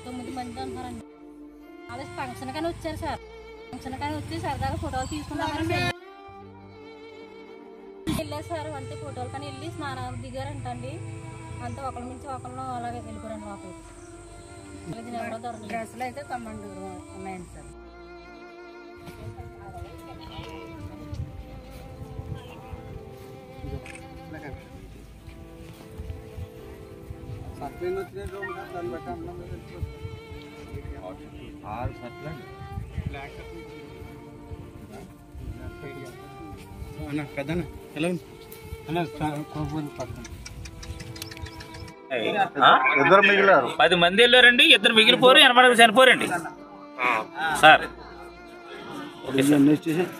9 మంది అంటున్నారండి. అలా ఫంక్షన్ కానీ వచ్చారు సార్. ఫంక్షన్ కానీ వచ్చి సరదాగా ఫోటోలు తీసుకున్నామని వెళ్ళారు సార్. అంతే ఫోటోలు కానీ వెళ్ళి స్నానాలు దిగారంటండి. అంతే ఒకరి నుంచి ఒకళ్ళు అలాగే వెళ్ళిపోరండి లోపలికి. ఎవరో దొరకలేదు. డ్రెస్సులు అయితే 9 ఉన్నాయండి సార్. ఇద్దరు మిగిలారు. 10 మంది వెళ్ళారండి, 2 మిగిలిపోరు, 80 చనిపోరండి సార్. Okay sir.